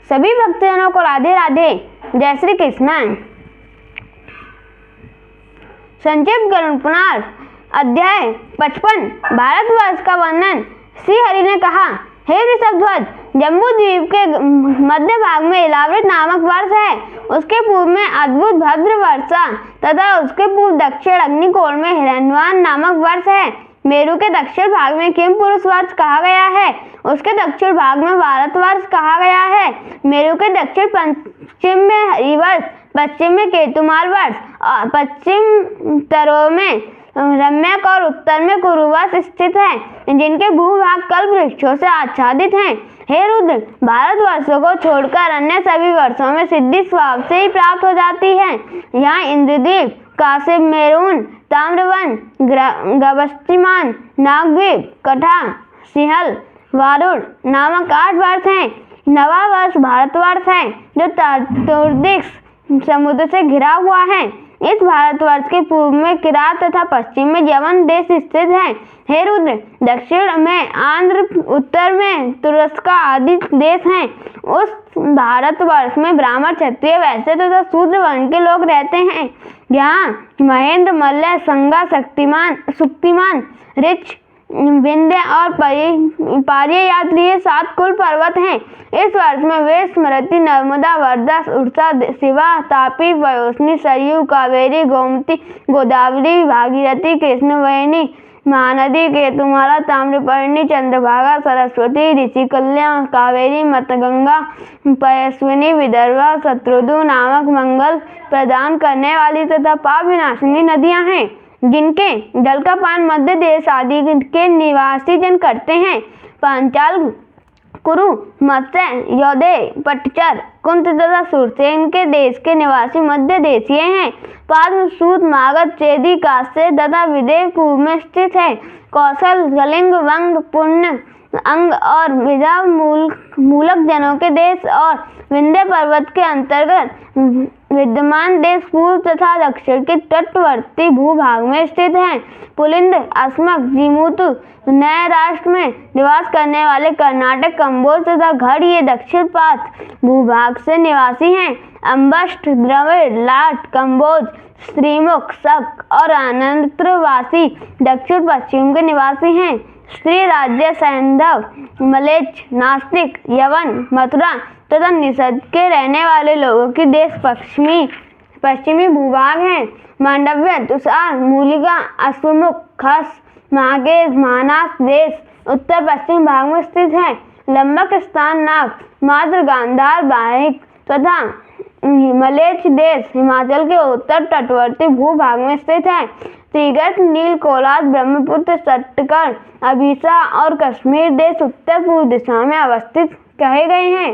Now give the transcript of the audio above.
सभी भक्तजनों को राधे राधे। जय श्री कृष्ण। संक्षिप्त गरुड़ अध्याय 55 भारतवर्ष का वर्णन। श्री हरि ने कहा, हे ऋषभध्वज, जम्बू द्वीप के मध्य भाग में इलावृत नामक वर्ष है। उसके पूर्व में अद्भुत भद्र वर्षा तथा उसके पूर्व दक्षिण अग्निकोण में हिरण्यवान नामक वर्ष है। मेरु के दक्षिण भाग में किम पुरुष वर्ष कहा गया है। उसके दक्षिण भाग में भारतवर्ष कहा गया है। मेरु के दक्षिण पश्चिम में हरिवर्ष, पश्चिम में केतुमाल वर्ष, पश्चिम तरों में रम्यक और उत्तर में कुरुवर्ष स्थित है, जिनके भूभाग कल्प वृक्षों से आच्छादित हैं। हे रुद्र, भारतवर्षों को छोड़कर अन्य सभी वर्षों में सिद्धि स्वभाव से ही प्राप्त हो जाती है। यहाँ इंद्रद्वीप, काश्यप, मेरून, ताम्रवन, गभस्तिमान, नागद्वीप, कठा, सिंहल, वारुण नामक 8 वर्ष हैं। नवा वर्ष भारतवर्ष है, जो चतुर्दिश समुद्र से घिरा हुआ है। इस भारतवर्ष के पूर्व में किरात तथा पश्चिम में यवन देश स्थित है। हे रुद्र, दक्षिण में आंध्र, उत्तर में तुरस्का आदि देश हैं। उस भारतवर्ष में ब्राह्मण, क्षत्रिय, वैश्य तथा शूद्र वर्ण के लोग रहते हैं। यहाँ महेंद्र, मल्ल, संगा, सुक्तिमान, ऋच, विंध्य और पार्ययात्री ये 7 कुल पर्वत हैं। इस वर्ष में वे स्मृति, नर्मदा, वर्धा, उड़सा, शिवा, तापी, पयोस्नी, सरयू, कावेरी, गोमती, गोदावरी, भागीरथी, कृष्णवेणी, महानदी, केतुमाला, ताम्रपर्णी, चंद्रभागा, सरस्वती, ऋषिकल्या, कावेरी, मतगंगा, पयस्विनी, विदर्भा, शत्रुधु नामक मंगल प्रदान करने वाली तथा पाप विनाशिनी नदियां हैं, जिनके जल का पान मध्य देश आदि के निवासी जन करते हैं। पांचाल, कुरु, मत्स्य, यौदेय, पटचर, कुंत तथा सुरसेन के देश के निवासी मध्य देशीय हैं। पाद्म, सूत, मागध, चेदी, काश्य तथा विदेह पूर्व में स्थित है। कौशल, कलिंग, वंग, पुण्य, अंग और विदर्भ मूलक जनों के देश और विंध्य पर्वत के अंतर्गत विद्यमान देश पूर्व तथा दक्षिण के तटवर्ती भूभाग में स्थित हैं। पुलिंद, अस्मक, जीमूतु, नए राष्ट्र में निवास करने वाले कर्नाटक, कंबोज तथा गढ़ ये दक्षिण पात भूभाग से निवासी हैं। अम्बष्ट, द्रविड़, लाट, कंबोज, श्रीमुख, शक और अनंतवासी दक्षिण पश्चिम के निवासी हैं। स्त्री राज्य, सैंधव, मलेच्छ, नास्तिक, यवन, मथुरा तथा निषद के रहने वाले लोगों की देश पश्चिमी भूभाग हैं। मांडव्य, तुषार, मूलिका, अश्वमुख, खस, महाकेश, महानास देश उत्तर पश्चिम भाग में स्थित है। लंबक स्थान, नाग, माद्र, गांधार, बाहिक तथा मलेच्छ देश हिमाचल के उत्तर तटवर्ती भूभाग में स्थित है। त्रिगट, नील, कोलाद, ब्रह्मपुत्र, सट्टकड़, अभिसा और कश्मीर देश उत्तर पूर्व दिशा में अवस्थित कहे गए हैं।